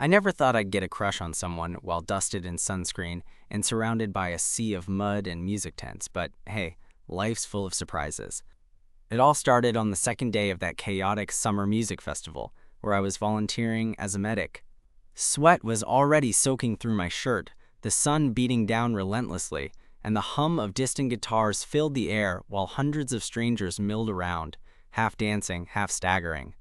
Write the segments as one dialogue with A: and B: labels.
A: I never thought I'd get a crush on someone while dusted in sunscreen and surrounded by a sea of mud and music tents, but hey, life's full of surprises. It all started on the second day of that chaotic summer music festival, where I was volunteering as a medic. Sweat was already soaking through my shirt, the sun beating down relentlessly, and the hum of distant guitars filled the air while hundreds of strangers milled around, half dancing, half staggering.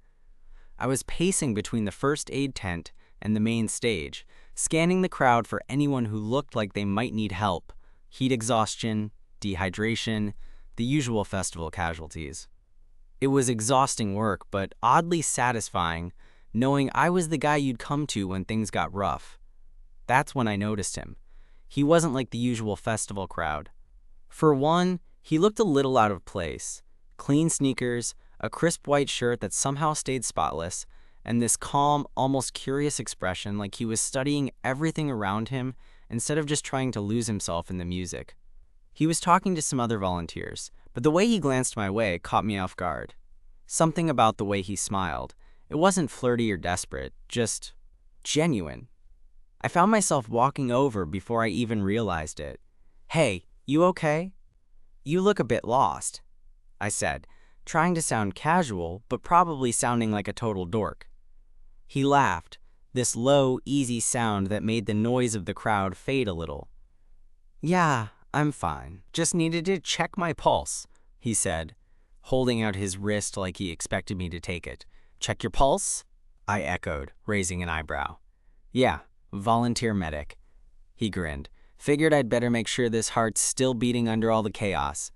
A: I was pacing between the first aid tent and the main stage, scanning the crowd for anyone who looked like they might need help: heat exhaustion, dehydration, the usual festival casualties. It was exhausting work, but oddly satisfying, knowing I was the guy you'd come to when things got rough. That's when I noticed him. He wasn't like the usual festival crowd. For one, he looked a little out of place. Clean sneakers, a crisp white shirt that somehow stayed spotless, and this calm, almost curious expression like he was studying everything around him instead of just trying to lose himself in the music. He was talking to some other volunteers, but the way he glanced my way caught me off guard. Something about the way he smiled. It wasn't flirty or desperate, just genuine. I found myself walking over before I even realized it. "Hey, you okay? You look a bit lost," I said, trying to sound casual, but probably sounding like a total dork. He laughed, this low, easy sound that made the noise of the crowd fade a little. "Yeah, I'm fine. Just needed to check my pulse," he said, holding out his wrist like he expected me to take it. "Check your pulse?" I echoed, raising an eyebrow. "Yeah, volunteer medic." He grinned. "Figured I'd better make sure this heart's still beating under all the chaos."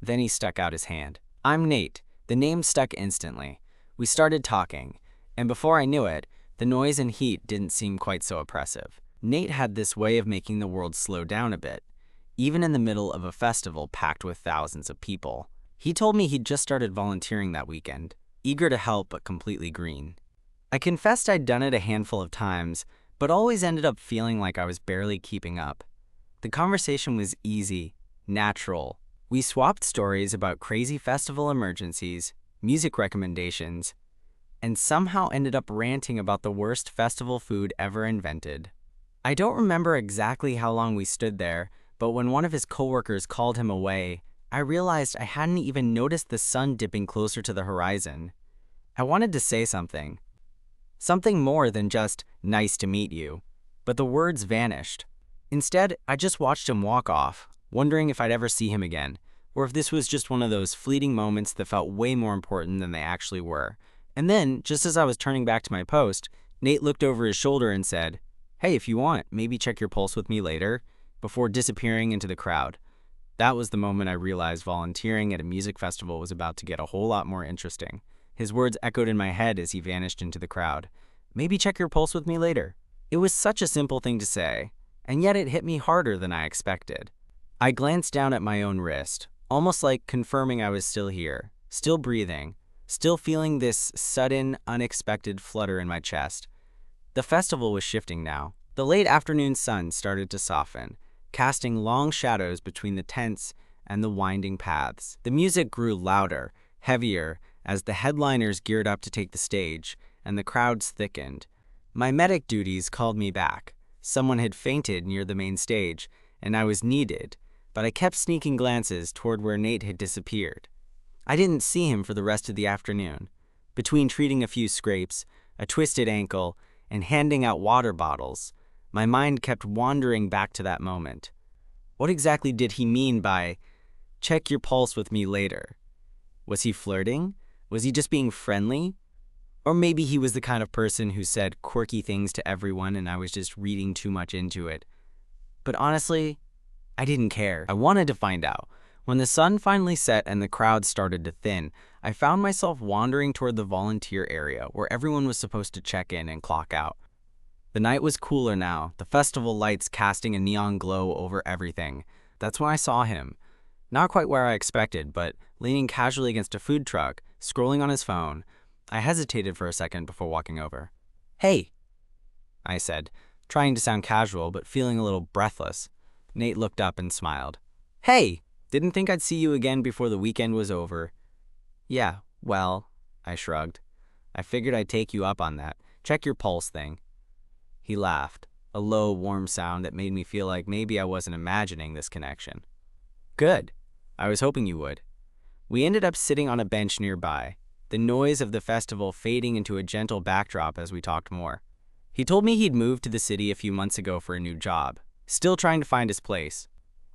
A: Then he stuck out his hand. "I'm Nate." The name stuck instantly. We started talking, and before I knew it, the noise and heat didn't seem quite so oppressive. Nate had this way of making the world slow down a bit, even in the middle of a festival packed with thousands of people. He told me he'd just started volunteering that weekend, eager to help but completely green. I confessed I'd done it a handful of times, but always ended up feeling like I was barely keeping up. The conversation was easy, natural. We swapped stories about crazy festival emergencies, music recommendations, and somehow ended up ranting about the worst festival food ever invented. I don't remember exactly how long we stood there, but when one of his coworkers called him away, I realized I hadn't even noticed the sun dipping closer to the horizon. I wanted to say something. Something more than just "nice to meet you," but the words vanished. Instead, I just watched him walk off, wondering if I'd ever see him again, or if this was just one of those fleeting moments that felt way more important than they actually were. And then, just as I was turning back to my post, Nate looked over his shoulder and said, "Hey, if you want, maybe check your pulse with me later," before disappearing into the crowd. That was the moment I realized volunteering at a music festival was about to get a whole lot more interesting. His words echoed in my head as he vanished into the crowd. "Maybe check your pulse with me later." It was such a simple thing to say, and yet it hit me harder than I expected. I glanced down at my own wrist, almost like confirming I was still here, still breathing, still feeling this sudden, unexpected flutter in my chest. The festival was shifting now. The late afternoon sun started to soften, casting long shadows between the tents and the winding paths. The music grew louder, heavier, as the headliners geared up to take the stage, and the crowds thickened. My medic duties called me back. Someone had fainted near the main stage, and I was needed, but I kept sneaking glances toward where Nate had disappeared. I didn't see him for the rest of the afternoon. Between treating a few scrapes, a twisted ankle, and handing out water bottles, my mind kept wandering back to that moment. What exactly did he mean by "check your pulse with me later"? Was he flirting? Was he just being friendly? Or maybe he was the kind of person who said quirky things to everyone and I was just reading too much into it. But honestly, I didn't care. I wanted to find out. When the sun finally set and the crowd started to thin, I found myself wandering toward the volunteer area where everyone was supposed to check in and clock out. The night was cooler now, the festival lights casting a neon glow over everything. That's when I saw him. Not quite where I expected, but leaning casually against a food truck, scrolling on his phone. I hesitated for a second before walking over. "Hey," I said, trying to sound casual but feeling a little breathless. Nate looked up and smiled. "Hey, didn't think I'd see you again before the weekend was over." "Yeah, well," I shrugged. "I figured I'd take you up on that. Check your pulse thing." He laughed, a low, warm sound that made me feel like maybe I wasn't imagining this connection. Good. I was hoping you would. We ended up sitting on a bench nearby, the noise of the festival fading into a gentle backdrop as we talked more. He told me he'd moved to the city a few months ago for a new job, still trying to find his place.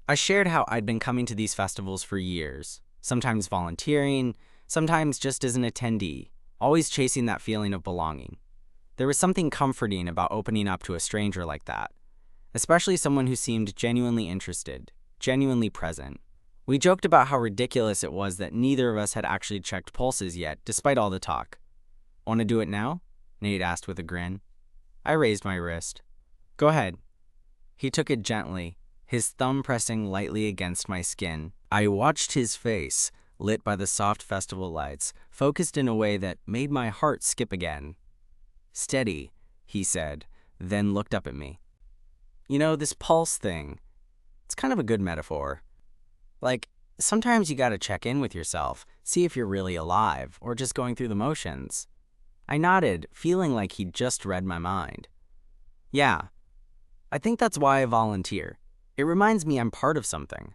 A: I shared how I'd been coming to these festivals for years, sometimes volunteering, sometimes just as an attendee, always chasing that feeling of belonging. There was something comforting about opening up to a stranger like that, especially someone who seemed genuinely interested, genuinely present. We joked about how ridiculous it was that neither of us had actually checked pulses yet, despite all the talk. "Want to do it now?" Nate asked with a grin. I raised my wrist. "Go ahead." He took it gently, his thumb pressing lightly against my skin. I watched his face, lit by the soft festival lights, focused in a way that made my heart skip again. "Steady," he said, then looked up at me. "You know, this pulse thing, it's kind of a good metaphor. Like, sometimes you gotta check in with yourself, see if you're really alive, or just going through the motions." I nodded, feeling like he'd just read my mind. "Yeah, I think that's why I volunteer. It reminds me I'm part of something."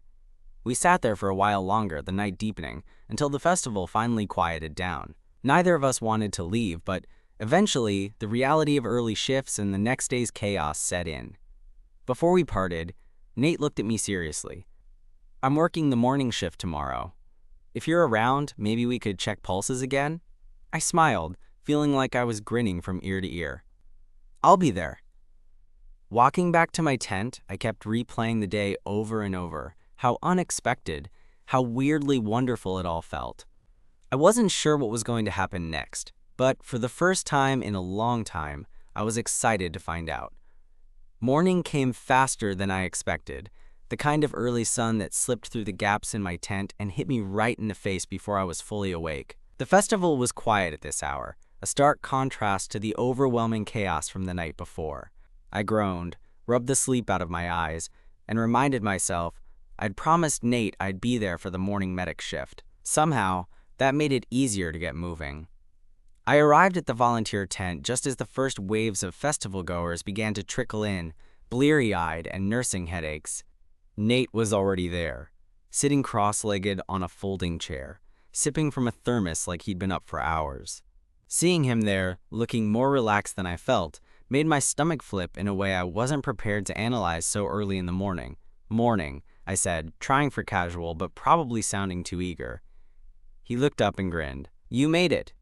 A: We sat there for a while longer, the night deepening, until the festival finally quieted down. Neither of us wanted to leave, but eventually, the reality of early shifts and the next day's chaos set in. Before we parted, Nate looked at me seriously. "I'm working the morning shift tomorrow. If you're around, maybe we could check pulses again?" I smiled, feeling like I was grinning from ear to ear. "I'll be there." Walking back to my tent, I kept replaying the day over and over. How unexpected, how weirdly wonderful it all felt. I wasn't sure what was going to happen next, but for the first time in a long time, I was excited to find out. Morning came faster than I expected, the kind of early sun that slipped through the gaps in my tent and hit me right in the face before I was fully awake. The festival was quiet at this hour, a stark contrast to the overwhelming chaos from the night before. I groaned, rubbed the sleep out of my eyes, and reminded myself I'd promised Nate I'd be there for the morning medic shift. Somehow, that made it easier to get moving. I arrived at the volunteer tent just as the first waves of festival goers began to trickle in, bleary-eyed and nursing headaches. Nate was already there, sitting cross-legged on a folding chair, sipping from a thermos like he'd been up for hours. Seeing him there, looking more relaxed than I felt, made my stomach flip in a way I wasn't prepared to analyze so early in the morning. "Morning," I said, trying for casual but probably sounding too eager. He looked up and grinned. "You made it."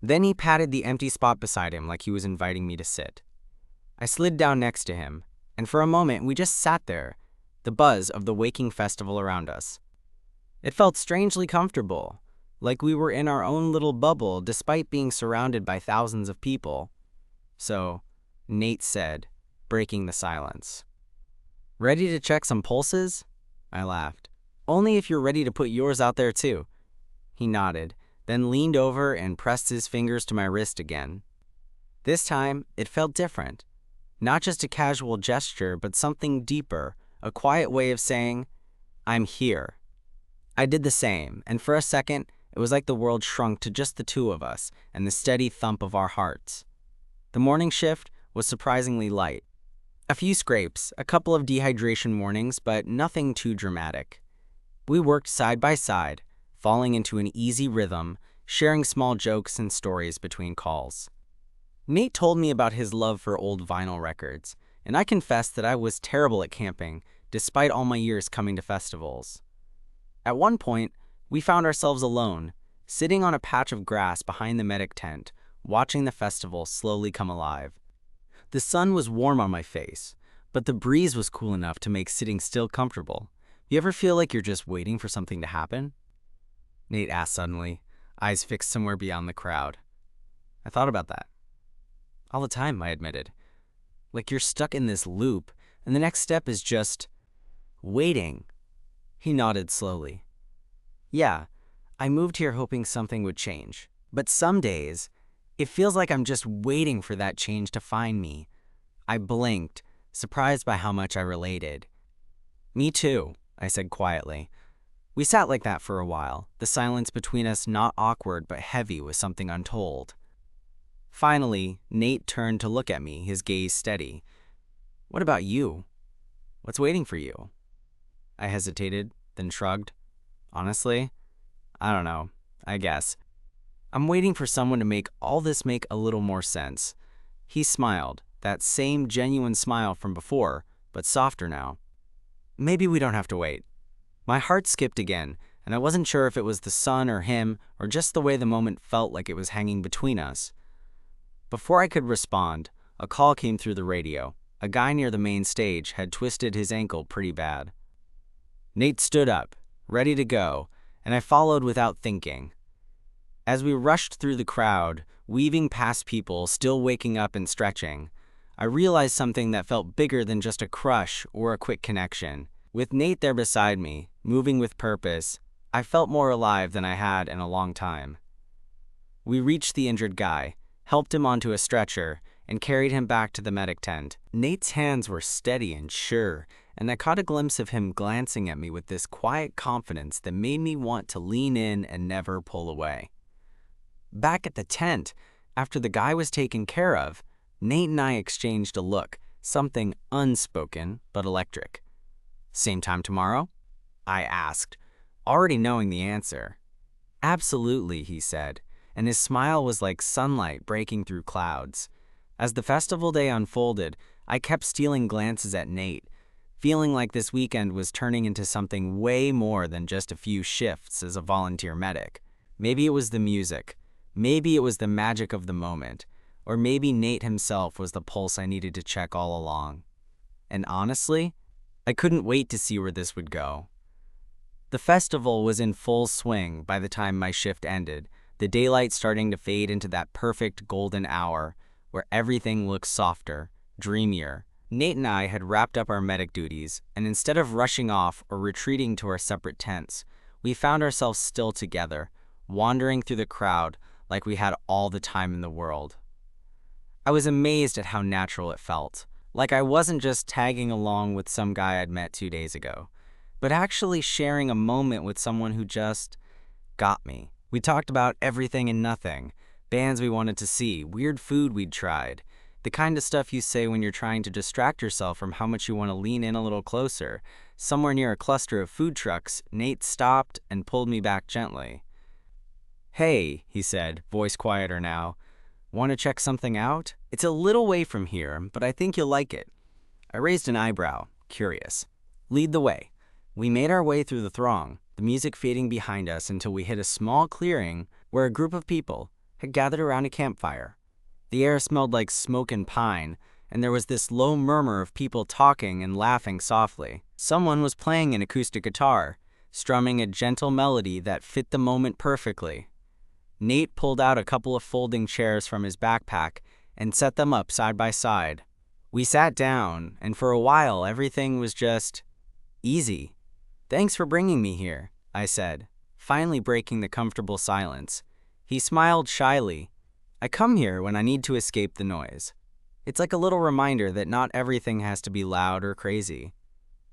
A: Then he patted the empty spot beside him like he was inviting me to sit. I slid down next to him, and for a moment we just sat there, the buzz of the waking festival around us. It felt strangely comfortable, like we were in our own little bubble despite being surrounded by thousands of people. "So," Nate said, breaking the silence. "Ready to check some pulses?" I laughed. "Only if you're ready to put yours out there too." He nodded, then leaned over and pressed his fingers to my wrist again. This time, it felt different. Not just a casual gesture, but something deeper, a quiet way of saying, "I'm here." I did the same, and for a second, it was like the world shrunk to just the two of us and the steady thump of our hearts. The morning shift was surprisingly light. A few scrapes, a couple of dehydration warnings, but nothing too dramatic. We worked side by side, falling into an easy rhythm, sharing small jokes and stories between calls. Nate told me about his love for old vinyl records, and I confessed that I was terrible at camping, despite all my years coming to festivals. At one point, we found ourselves alone, sitting on a patch of grass behind the medic tent, watching the festival slowly come alive. The sun was warm on my face, but the breeze was cool enough to make sitting still comfortable. You ever feel like you're just waiting for something to happen? Nate asked suddenly, eyes fixed somewhere beyond the crowd. I thought about that. All the time, I admitted. Like you're stuck in this loop, and the next step is just waiting. He nodded slowly. Yeah, I moved here hoping something would change. But some days, it feels like I'm just waiting for that change to find me. I blinked, surprised by how much I related. Me too, I said quietly. We sat like that for a while, the silence between us not awkward but heavy with something untold. Finally, Nate turned to look at me, his gaze steady. "What about you? What's waiting for you?" I hesitated, then shrugged. "Honestly, I don't know. I guess. I'm waiting for someone to make all this make a little more sense." He smiled, that same genuine smile from before, but softer now. "Maybe we don't have to wait." My heart skipped again, and I wasn't sure if it was the sun or him, or just the way the moment felt like it was hanging between us. Before I could respond, a call came through the radio. A guy near the main stage had twisted his ankle pretty bad. Nate stood up, ready to go, and I followed without thinking. As we rushed through the crowd, weaving past people still waking up and stretching, I realized something that felt bigger than just a crush or a quick connection. With Nate there beside me, moving with purpose, I felt more alive than I had in a long time. We reached the injured guy, helped him onto a stretcher, and carried him back to the medic tent. Nate's hands were steady and sure, and I caught a glimpse of him glancing at me with this quiet confidence that made me want to lean in and never pull away. Back at the tent, after the guy was taken care of, Nate and I exchanged a look, something unspoken but electric. "Same time tomorrow?" I asked, already knowing the answer. "Absolutely," he said, and his smile was like sunlight breaking through clouds. As the festival day unfolded, I kept stealing glances at Nate, feeling like this weekend was turning into something way more than just a few shifts as a volunteer medic. Maybe it was the music, maybe it was the magic of the moment, or maybe Nate himself was the pulse I needed to check all along. And honestly, I couldn't wait to see where this would go. The festival was in full swing by the time my shift ended, the daylight starting to fade into that perfect golden hour where everything looks softer, dreamier. Nate and I had wrapped up our medic duties, and instead of rushing off or retreating to our separate tents, we found ourselves still together, wandering through the crowd like we had all the time in the world. I was amazed at how natural it felt, like I wasn't just tagging along with some guy I'd met 2 days ago, but actually sharing a moment with someone who just got me. We talked about everything and nothing, bands we wanted to see, weird food we'd tried, the kind of stuff you say when you're trying to distract yourself from how much you want to lean in a little closer. Somewhere near a cluster of food trucks, Nate stopped and pulled me back gently. "Hey," he said, voice quieter now. "Want to check something out? It's a little way from here, but I think you'll like it." I raised an eyebrow, curious. "Lead the way." We made our way through the throng, the music fading behind us until we hit a small clearing where a group of people had gathered around a campfire. The air smelled like smoke and pine, and there was this low murmur of people talking and laughing softly. Someone was playing an acoustic guitar, strumming a gentle melody that fit the moment perfectly. Nate pulled out a couple of folding chairs from his backpack and set them up side by side. We sat down, and for a while everything was just easy. "Thanks for bringing me here," I said, finally breaking the comfortable silence. He smiled shyly. "I come here when I need to escape the noise. It's like a little reminder that not everything has to be loud or crazy."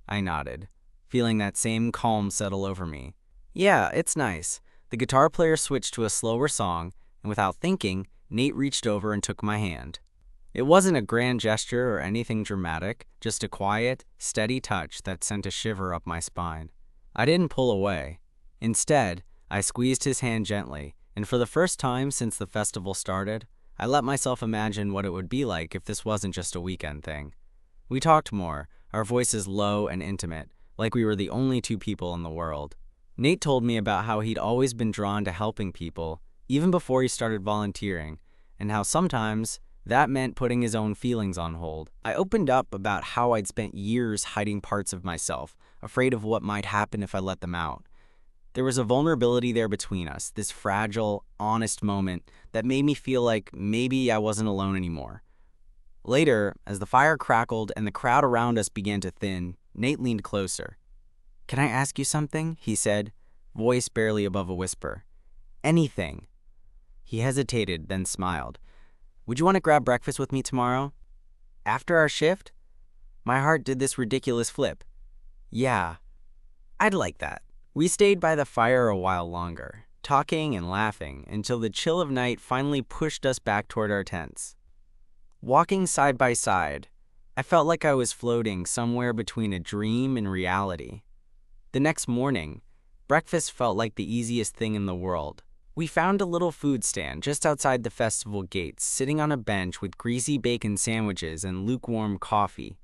A: I nodded, feeling that same calm settle over me. "Yeah, it's nice." The guitar player switched to a slower song, and without thinking, Nate reached over and took my hand. It wasn't a grand gesture or anything dramatic, just a quiet, steady touch that sent a shiver up my spine. I didn't pull away. Instead, I squeezed his hand gently, and for the first time since the festival started, I let myself imagine what it would be like if this wasn't just a weekend thing. We talked more, our voices low and intimate, like we were the only two people in the world. Nate told me about how he'd always been drawn to helping people, even before he started volunteering, and how sometimes that meant putting his own feelings on hold. I opened up about how I'd spent years hiding parts of myself, afraid of what might happen if I let them out. There was a vulnerability there between us, this fragile, honest moment that made me feel like maybe I wasn't alone anymore. Later, as the fire crackled and the crowd around us began to thin, Nate leaned closer. "Can I ask you something?" he said, voice barely above a whisper. "Anything." He hesitated, then smiled. "Would you want to grab breakfast with me tomorrow? After our shift?" My heart did this ridiculous flip. "Yeah, I'd like that." We stayed by the fire a while longer, talking and laughing until the chill of night finally pushed us back toward our tents. Walking side by side, I felt like I was floating somewhere between a dream and reality. The next morning, breakfast felt like the easiest thing in the world. We found a little food stand just outside the festival gates, sitting on a bench with greasy bacon sandwiches and lukewarm coffee.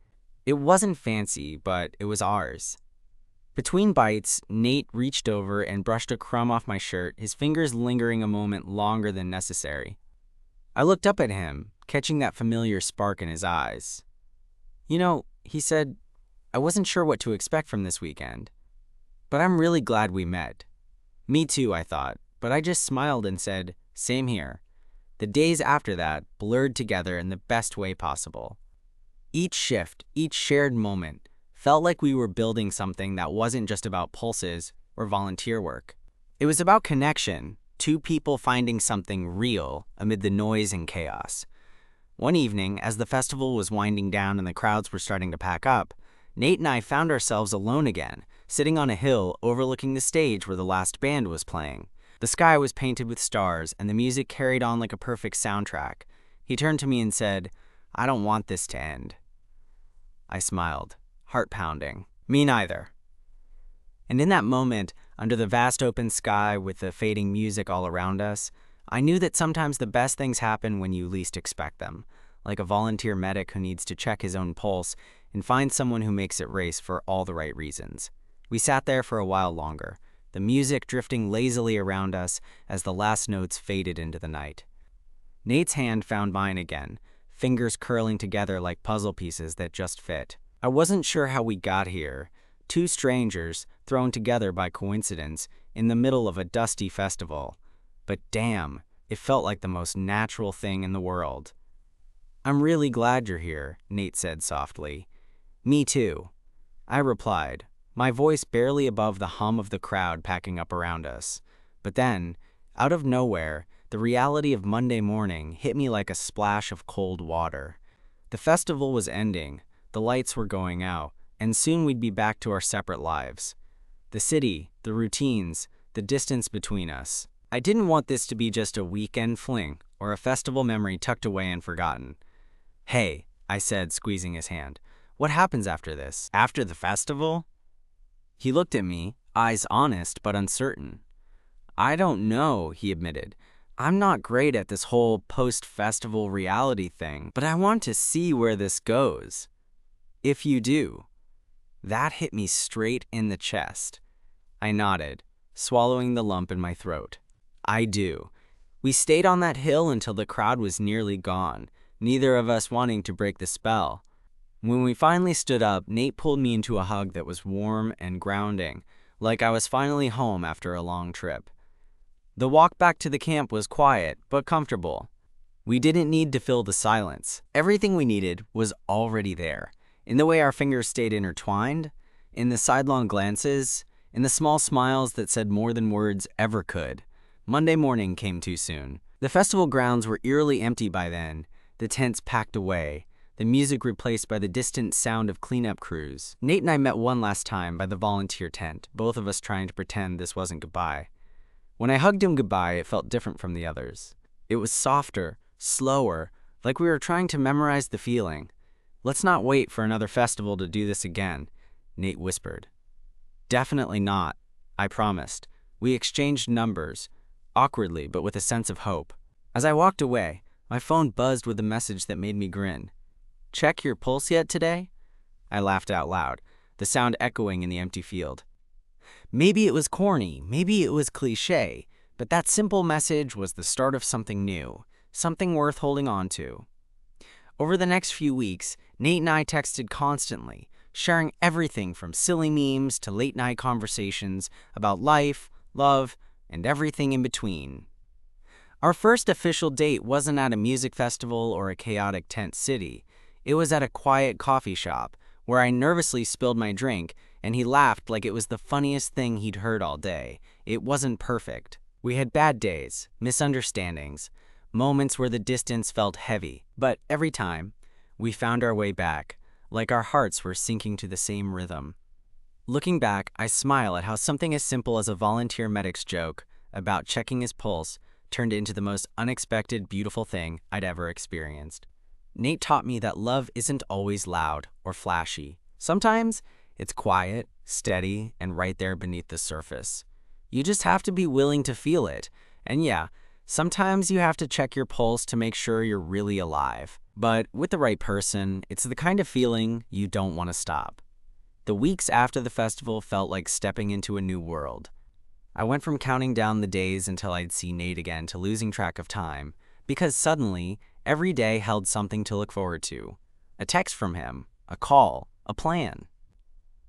A: It wasn't fancy, but it was ours. Between bites, Nate reached over and brushed a crumb off my shirt, his fingers lingering a moment longer than necessary. I looked up at him, catching that familiar spark in his eyes. "You know," he said, "I wasn't sure what to expect from this weekend. But I'm really glad we met." Me too, I thought, but I just smiled and said, "Same here." The days after that blurred together in the best way possible. Each shift, each shared moment, felt like we were building something that wasn't just about pulses or volunteer work. It was about connection, two people finding something real amid the noise and chaos. One evening, as the festival was winding down and the crowds were starting to pack up, Nate and I found ourselves alone again, sitting on a hill overlooking the stage where the last band was playing. The sky was painted with stars, and the music carried on like a perfect soundtrack. He turned to me and said, "I don't want this to end." I smiled, heart pounding. Me neither. And in that moment, under the vast open sky with the fading music all around us, I knew that sometimes the best things happen when you least expect them, like a volunteer medic who needs to check his own pulse and find someone who makes it race for all the right reasons. We sat there for a while longer, the music drifting lazily around us as the last notes faded into the night. Nate's hand found mine again, fingers curling together like puzzle pieces that just fit. I wasn't sure how we got here, two strangers thrown together by coincidence in the middle of a dusty festival. But damn, it felt like the most natural thing in the world. "I'm really glad you're here," Nate said softly. "Me too," I replied, my voice barely above the hum of the crowd packing up around us. But then, out of nowhere, the reality of Monday morning hit me like a splash of cold water. The festival was ending, the lights were going out, and soon we'd be back to our separate lives. The city, the routines, the distance between us. I didn't want this to be just a weekend fling or a festival memory tucked away and forgotten. "Hey," I said, squeezing his hand, "what happens after this? After the festival?" He looked at me, eyes honest but uncertain. "I don't know," he admitted. "I'm not great at this whole post-festival reality thing, but I want to see where this goes." "If you do." That hit me straight in the chest. I nodded, swallowing the lump in my throat. "I do." We stayed on that hill until the crowd was nearly gone, neither of us wanting to break the spell. When we finally stood up, Nate pulled me into a hug that was warm and grounding, like I was finally home after a long trip. The walk back to the camp was quiet, but comfortable. We didn't need to fill the silence. Everything we needed was already there, in the way our fingers stayed intertwined, in the sidelong glances, in the small smiles that said more than words ever could. Monday morning came too soon. The festival grounds were eerily empty by then, the tents packed away, the music replaced by the distant sound of cleanup crews. Nate and I met one last time by the volunteer tent, both of us trying to pretend this wasn't goodbye. When I hugged him goodbye, it felt different from the others. It was softer, slower, like we were trying to memorize the feeling. "Let's not wait for another festival to do this again," Nate whispered. "Definitely not," I promised. We exchanged numbers, awkwardly but with a sense of hope. As I walked away, my phone buzzed with a message that made me grin. "Check your pulse yet today?" I laughed out loud, the sound echoing in the empty field. Maybe it was corny, maybe it was cliché, but that simple message was the start of something new, something worth holding on to. Over the next few weeks, Nate and I texted constantly, sharing everything from silly memes to late-night conversations about life, love, and everything in between. Our first official date wasn't at a music festival or a chaotic tent city. It was at a quiet coffee shop, where I nervously spilled my drink, and he laughed like it was the funniest thing he'd heard all day. It wasn't perfect. We had bad days, misunderstandings, moments where the distance felt heavy, but every time, we found our way back, like our hearts were sinking to the same rhythm. Looking back, I smile at how something as simple as a volunteer medic's joke, about checking his pulse turned into the most unexpected, beautiful thing I'd ever experienced. Nate taught me that love isn't always loud or flashy. Sometimes it's quiet, steady, and right there beneath the surface. You just have to be willing to feel it. And yeah, sometimes you have to check your pulse to make sure you're really alive. But with the right person, it's the kind of feeling you don't want to stop. The weeks after the festival felt like stepping into a new world. I went from counting down the days until I'd see Nate again to losing track of time, because suddenly, every day held something to look forward to. A text from him, a call, a plan.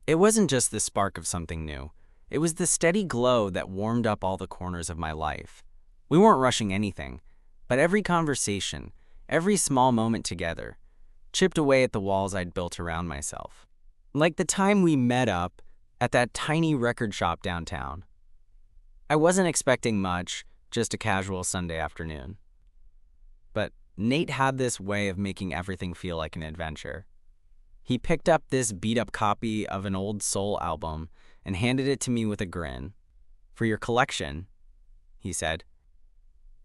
A: It wasn't just the spark of something new. It was the steady glow that warmed up all the corners of my life. We weren't rushing anything, but every conversation, every small moment together, chipped away at the walls I'd built around myself. Like the time we met up at that tiny record shop downtown. I wasn't expecting much, just a casual Sunday afternoon. But Nate had this way of making everything feel like an adventure. He picked up this beat-up copy of an old soul album and handed it to me with a grin. "For your collection," he said.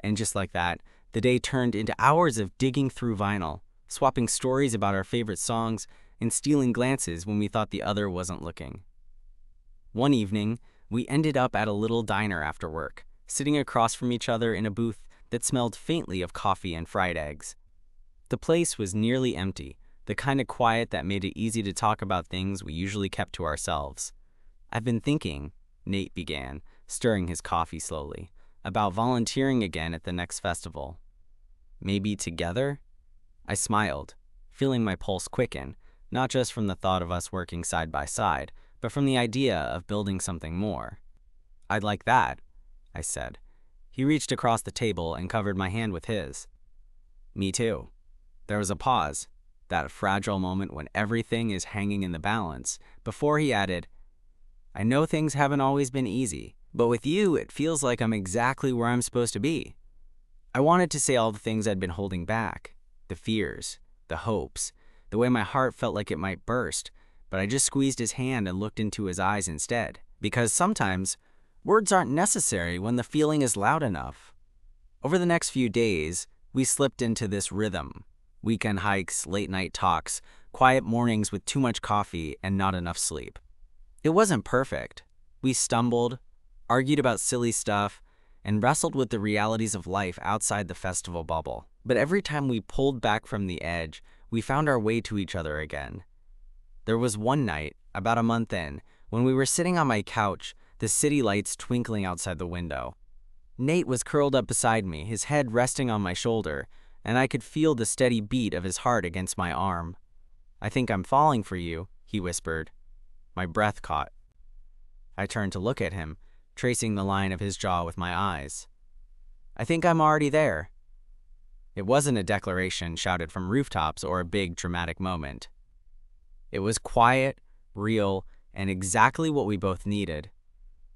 A: And just like that, the day turned into hours of digging through vinyl, swapping stories about our favorite songs, and stealing glances when we thought the other wasn't looking. One evening, we ended up at a little diner after work, sitting across from each other in a booth that smelled faintly of coffee and fried eggs. The place was nearly empty, the kind of quiet that made it easy to talk about things we usually kept to ourselves. "I've been thinking," Nate began, stirring his coffee slowly, "about volunteering again at the next festival. Maybe together?" I smiled, feeling my pulse quicken, not just from the thought of us working side by side, but from the idea of building something more. "I'd like that," I said. He reached across the table and covered my hand with his. "Me too." There was a pause, that fragile moment when everything is hanging in the balance, before he added, "I know things haven't always been easy, but with you it feels like I'm exactly where I'm supposed to be." I wanted to say all the things I'd been holding back, the fears, the hopes, the way my heart felt like it might burst, but I just squeezed his hand and looked into his eyes instead, because sometimes words aren't necessary when the feeling is loud enough. Over the next few days, we slipped into this rhythm. Weekend hikes, late-night talks, quiet mornings with too much coffee and not enough sleep. It wasn't perfect. We stumbled, argued about silly stuff, and wrestled with the realities of life outside the festival bubble. But every time we pulled back from the edge, we found our way to each other again. There was one night, about a month in, when we were sitting on my couch, the city lights twinkling outside the window. Nate was curled up beside me, his head resting on my shoulder, and I could feel the steady beat of his heart against my arm. "I think I'm falling for you," he whispered. My breath caught. I turned to look at him, tracing the line of his jaw with my eyes. "I think I'm already there." It wasn't a declaration shouted from rooftops or a big dramatic moment. It was quiet, real, and exactly what we both needed.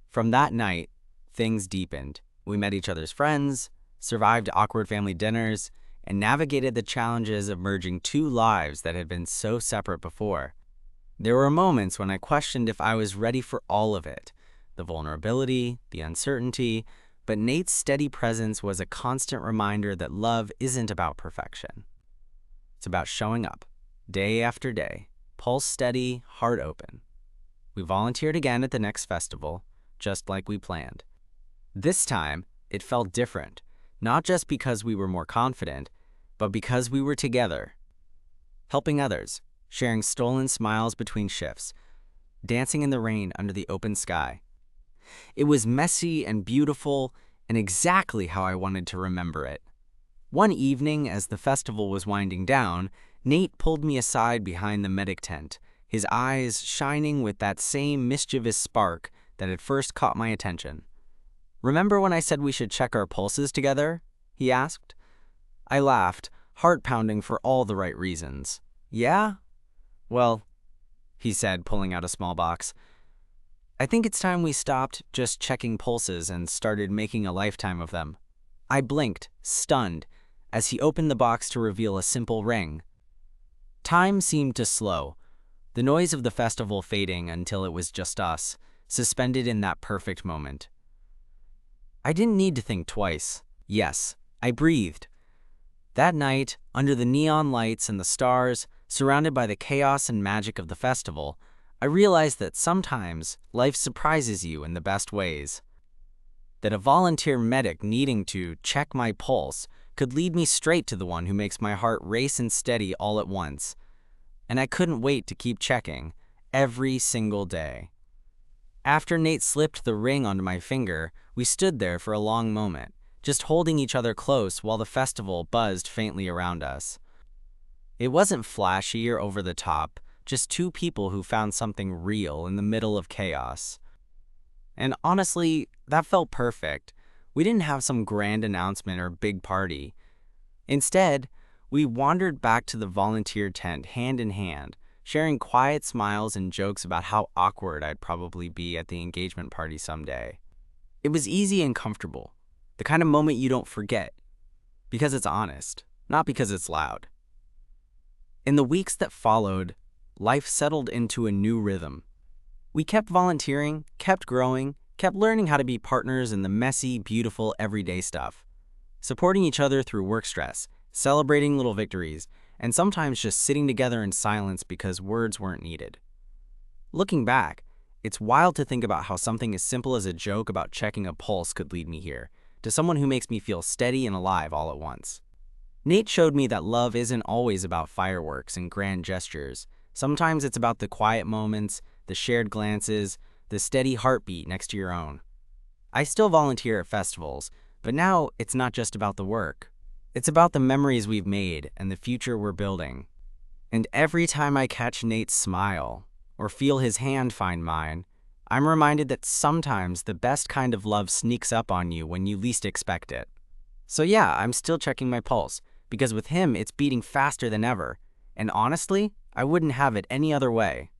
A: From that night, things deepened. We met each other's friends, survived awkward family dinners, and navigated the challenges of merging two lives that had been so separate before. There were moments when I questioned if I was ready for all of it, the vulnerability, the uncertainty, but Nate's steady presence was a constant reminder that love isn't about perfection. It's about showing up, day after day, pulse steady, heart open. We volunteered again at the next festival, just like we planned. This time, it felt different, not just because we were more confident, but because we were together, helping others, sharing stolen smiles between shifts, dancing in the rain under the open sky. It was messy and beautiful, and exactly how I wanted to remember it. One evening, as the festival was winding down, Nate pulled me aside behind the medic tent, his eyes shining with that same mischievous spark that had first caught my attention. "Remember when I said we should check our pulses together?" he asked. I laughed, heart pounding for all the right reasons. "Yeah? Well," he said, pulling out a small box, "I think it's time we stopped just checking pulses and started making a lifetime of them." I blinked, stunned, as he opened the box to reveal a simple ring. Time seemed to slow, the noise of the festival fading until it was just us, suspended in that perfect moment. I didn't need to think twice. Yes, I breathed. That night, under the neon lights and the stars, surrounded by the chaos and magic of the festival, I realized that sometimes life surprises you in the best ways. That a volunteer medic needing to check my pulse could lead me straight to the one who makes my heart race and steady all at once. And I couldn't wait to keep checking every single day. After Nate slipped the ring onto my finger, we stood there for a long moment, just holding each other close while the festival buzzed faintly around us. It wasn't flashy or over the top, just two people who found something real in the middle of chaos. And honestly, that felt perfect. We didn't have some grand announcement or big party. Instead, we wandered back to the volunteer tent hand in hand, sharing quiet smiles and jokes about how awkward I'd probably be at the engagement party someday. It was easy and comfortable, the kind of moment you don't forget, because it's honest, not because it's loud. In the weeks that followed, life settled into a new rhythm. We kept volunteering, kept growing, kept learning how to be partners in the messy, beautiful, everyday stuff, supporting each other through work stress, celebrating little victories, and sometimes just sitting together in silence because words weren't needed. Looking back, it's wild to think about how something as simple as a joke about checking a pulse could lead me here, to someone who makes me feel steady and alive all at once. Nate showed me that love isn't always about fireworks and grand gestures. Sometimes it's about the quiet moments, the shared glances, the steady heartbeat next to your own. I still volunteer at festivals, but now it's not just about the work. It's about the memories we've made and the future we're building. And every time I catch Nate's smile, or feel his hand find mine, I'm reminded that sometimes the best kind of love sneaks up on you when you least expect it. So yeah, I'm still checking my pulse, because with him it's beating faster than ever, and honestly, I wouldn't have it any other way.